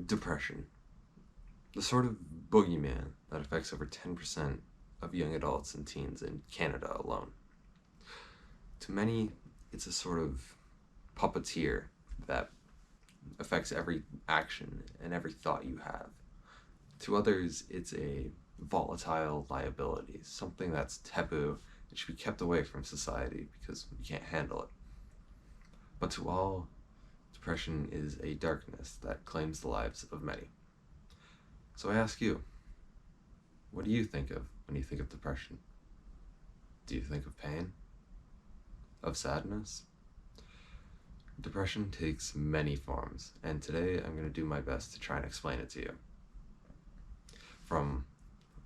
Depression, the sort of boogeyman that affects over 10% of young adults and teens in Canada alone. To many, it's a sort of puppeteer that affects every action and every thought you have. To others, it's a volatile liability, something that's taboo and should be kept away from society because we can't handle it. But to all, depression is a darkness that claims the lives of many. So I ask you, what do you think of when you think of depression? Do you think of pain? Of sadness? Depression takes many forms, and today I'm going to do my best to try and explain it to you. From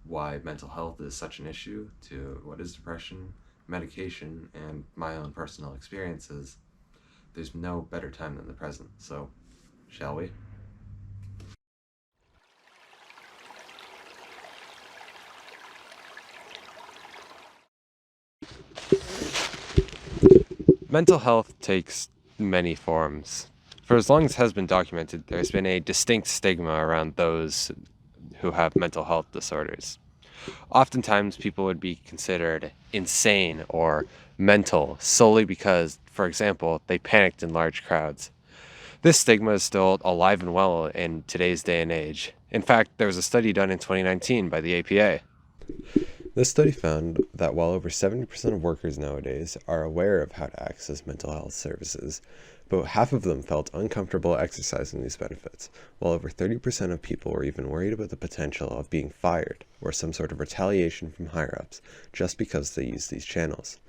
why mental health is such an issue, to what is depression, medication, and my own personal experiences, there's no better time than the present. So, shall we? Mental health takes many forms. For as long as has been documented, there's been a distinct stigma around those who have mental health disorders. Oftentimes, people would be considered insane or mental solely because, for example, they panicked in large crowds. This stigma is still alive and well in today's day and age. In fact, there was a study done in 2019 by the APA. This study found that while over 70% of workers nowadays are aware of how to access mental health services, but half of them felt uncomfortable exercising these benefits, while over 30% of people were even worried about the potential of being fired or some sort of retaliation from higher-ups just because they use these channels.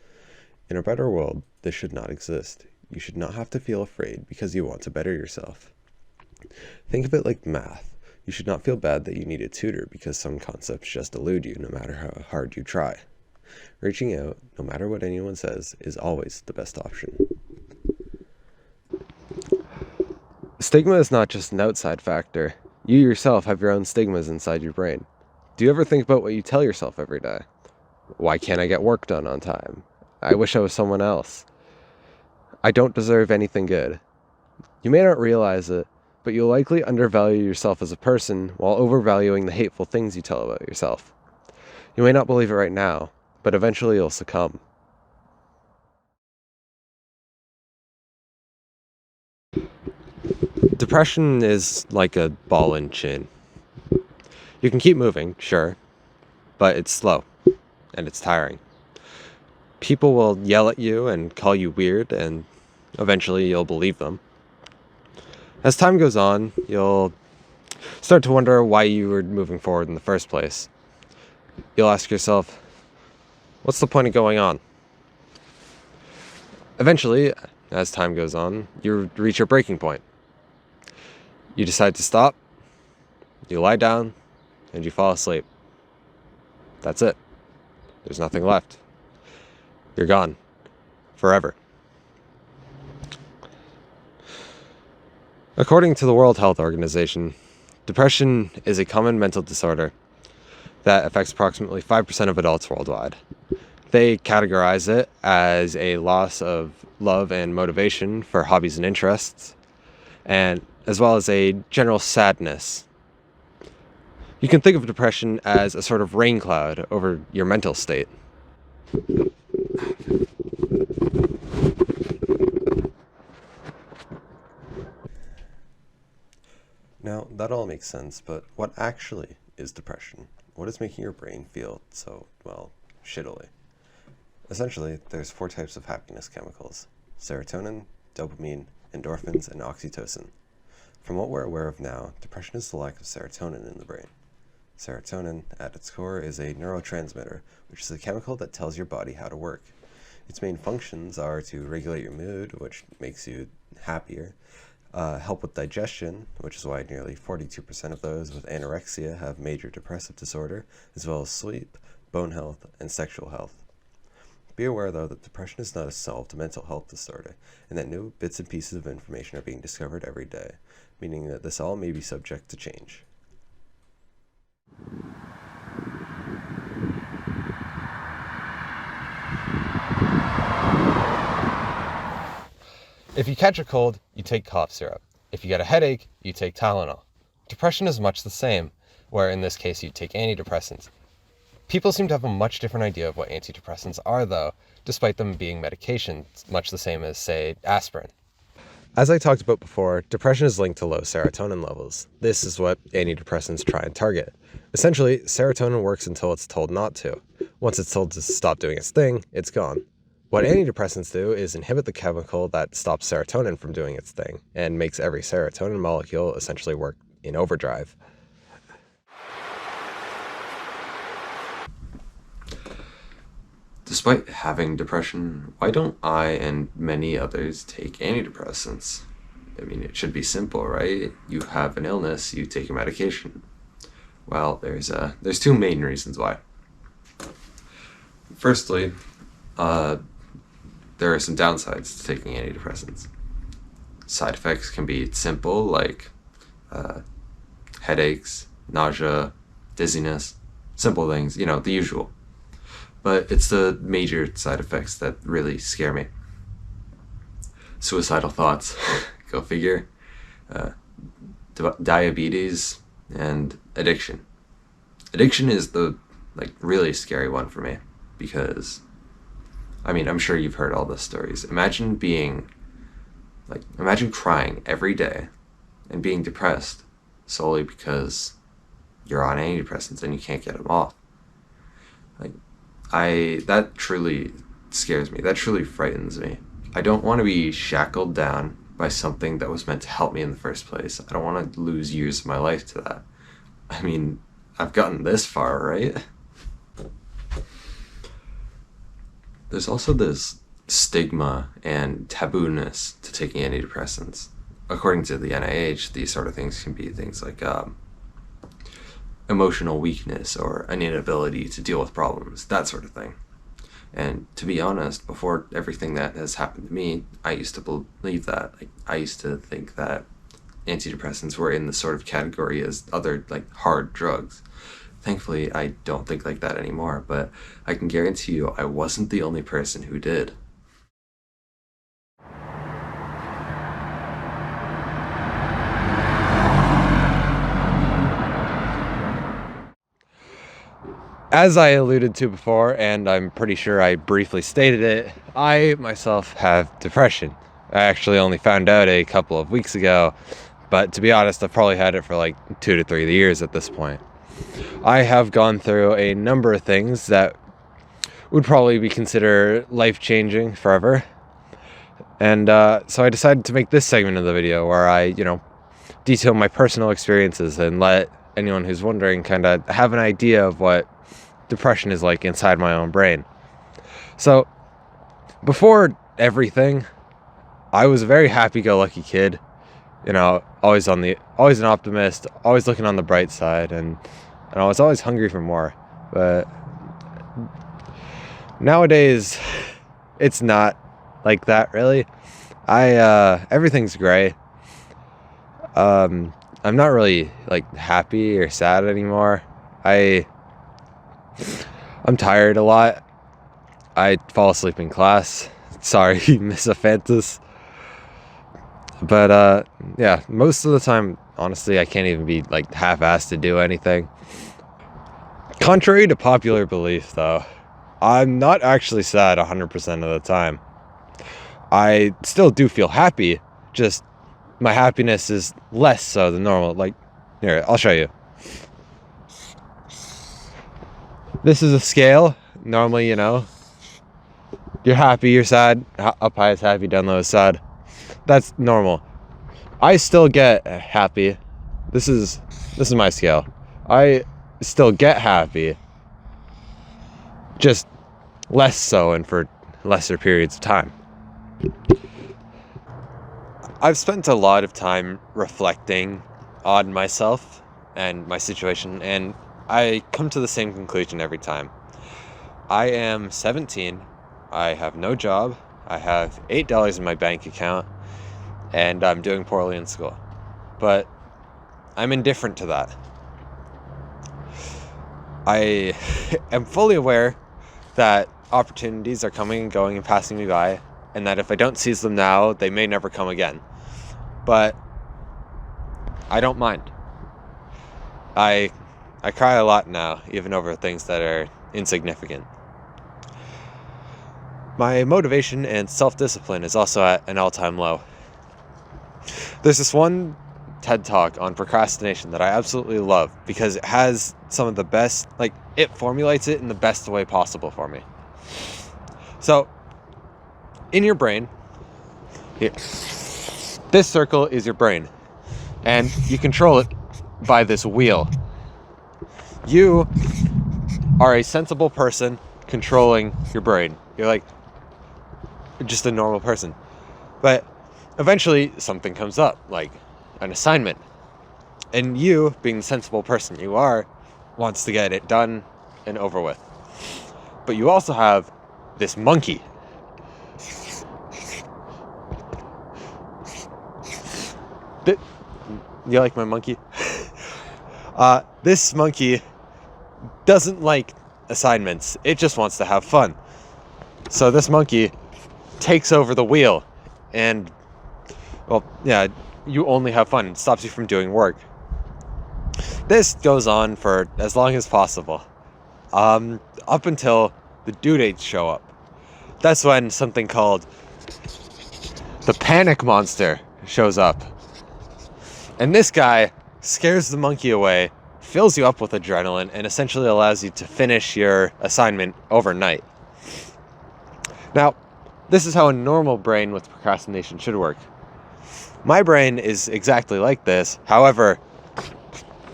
In a better world, this should not exist. You should not have to feel afraid because you want to better yourself. Think of it like math. You should not feel bad that you need a tutor because some concepts just elude you no matter how hard you try. Reaching out, no matter what anyone says, is always the best option. Stigma is not just an outside factor. You yourself have your own stigmas inside your brain. Do you ever think about what you tell yourself every day? Why can't I get work done on time? I wish I was someone else. I don't deserve anything good. You may not realize it, but you'll likely undervalue yourself as a person while overvaluing the hateful things you tell about yourself. You may not believe it right now, but eventually you'll succumb. Depression is like a ball and chain. You can keep moving, sure, but it's slow, and it's tiring. People will yell at you and call you weird, and eventually you'll believe them. As time goes on, you'll start to wonder why you were moving forward in the first place. You'll ask yourself, what's the point of going on? Eventually, as time goes on, you reach your breaking point. You decide to stop, you lie down, and you fall asleep. That's it. There's nothing left. You're gone. Forever. According to the World Health Organization, depression is a common mental disorder that affects approximately 5% of adults worldwide. They categorize it as a loss of love and motivation for hobbies and interests, and as well as a general sadness. You can think of depression as a sort of rain cloud over your mental state. Now, that all makes sense, but what actually is depression? What is making your brain feel so, well, shittily? Essentially, there's 4 types of happiness chemicals: serotonin, dopamine, endorphins, and oxytocin. From what we're aware of now, depression is the lack of serotonin in the brain. Serotonin, at its core, is a neurotransmitter, which is a chemical that tells your body how to work. Its main functions are to regulate your mood, which makes you happier, help with digestion, which is why nearly 42% of those with anorexia have major depressive disorder, as well as sleep, bone health, and sexual health. Be aware, though, that depression is not a solved mental health disorder, and that new bits and pieces of information are being discovered every day, meaning that this all may be subject to change. If you catch a cold, you take cough syrup. If you get a headache, you take Tylenol. Depression is much the same, where in this case you take antidepressants. People seem to have a much different idea of what antidepressants are, though, despite them being medications, much the same as, say, aspirin. As I talked about before, depression is linked to low serotonin levels. This is what antidepressants try and target. Essentially, serotonin works until it's told not to. Once it's told to stop doing its thing, it's gone. What antidepressants do is inhibit the chemical that stops serotonin from doing its thing and makes every serotonin molecule essentially work in overdrive. Despite having depression, why don't I and many others take antidepressants? I mean, it should be simple, right? You have an illness, you take a medication. Well, there's two main reasons why. Firstly, there are some downsides to taking antidepressants. Side effects can be simple, like headaches, nausea, dizziness, simple things, the usual. But it's the major side effects that really scare me. Suicidal thoughts, go figure, diabetes, and addiction. Addiction is the really scary one for me because, I'm sure you've heard all the stories. Imagine crying every day and being depressed solely because you're on antidepressants and you can't get them off. That truly scares me. That truly frightens me. I don't want to be shackled down by something that was meant to help me in the first place. I don't want to lose years of my life to that. I've gotten this far, right? There's also this stigma and taboo-ness to taking antidepressants. According to the NIH, these sort of things can be things like emotional weakness or an inability to deal with problems, that sort of thing. And to be honest, before everything that has happened to me, I used to believe that. I used to think that antidepressants were in the sort of category as other hard drugs. Thankfully, I don't think like that anymore, but I can guarantee you I wasn't the only person who did. As I alluded to before, and I'm pretty sure I briefly stated it, I myself have depression. I actually only found out a couple of weeks ago, but to be honest, I've probably had it for 2 to 3 years at this point. I have gone through a number of things that would probably be considered life-changing forever. And so I decided to make this segment of the video where I, detail my personal experiences and let anyone who's wondering kind of have an idea of what depression is like inside my own brain. So before everything, I was a very happy-go-lucky kid, always an optimist, always looking on the bright side, and I was always hungry for more. But nowadays, it's not like that really. Everything's gray. I'm not really happy or sad anymore. I'm tired a lot. I fall asleep in class. Sorry, Miss Aphantis. But yeah, most of the time, honestly, I can't even be half-assed to do anything. Contrary to popular belief, though, I'm not actually sad 100% of the time. I still do feel happy, just my happiness is less so than normal. Here, I'll show you. This is a scale. Normally, you're happy, you're sad. Up high is happy, down low is sad. That's normal. I still get happy. This is my scale. I still get happy, just less so and for lesser periods of time. I've spent a lot of time reflecting on myself and my situation, and I come to the same conclusion every time. I am 17, I have no job, I have $8 in my bank account, and I'm doing poorly in school. But I'm indifferent to that. I am fully aware that opportunities are coming and going and passing me by, and that if I don't seize them now, they may never come again. But I don't mind. I cry a lot now, even over things that are insignificant. My motivation and self-discipline is also at an all-time low. There's this one TED Talk on procrastination that I absolutely love because it has some of the best, like, it formulates it in the best way possible for me. So, in your brain, here, this circle is your brain, and you control it by this wheel. You are a sensible person controlling your brain. You're like just a normal person. But eventually something comes up, like an assignment. And you, being the sensible person you are, wants to get it done and over with. But you also have this monkey. You like my monkey? This monkey doesn't like assignments. It just wants to have fun. So this monkey takes over the wheel and, well, yeah, you only have fun. It stops you from doing work. This goes on for as long as possible. Up until the due dates show up. That's when something called the panic monster shows up. And this guy scares the monkey away, fills you up with adrenaline, and essentially allows you to finish your assignment overnight. Now, this is how a normal brain with procrastination should work. My brain is exactly like this. However,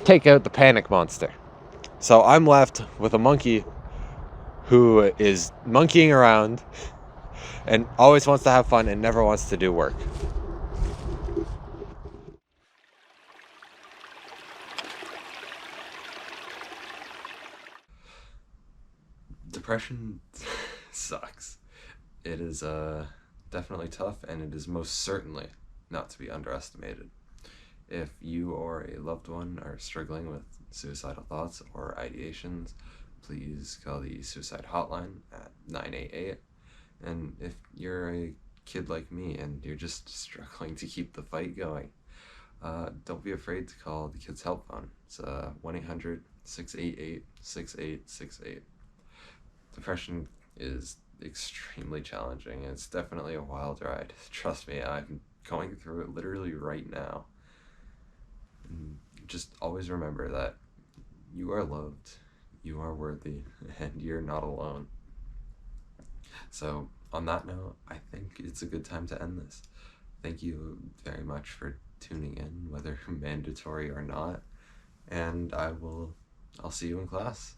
take out the panic monster. So I'm left with a monkey who is monkeying around and always wants to have fun and never wants to do work. Depression sucks. It is definitely tough, and it is most certainly not to be underestimated. If you or a loved one are struggling with suicidal thoughts or ideations, please call the suicide hotline at 988. And if you're a kid like me and you're just struggling to keep the fight going, don't be afraid to call the Kids Help Phone. It's 1-800-688-6868. Depression is extremely challenging. It's definitely a wild ride. Trust me, I'm going through it literally right now. And just always remember that you are loved, you are worthy, and you're not alone. So, on that note, I think it's a good time to end this. Thank you very much for tuning in, whether mandatory or not. And I'll see you in class.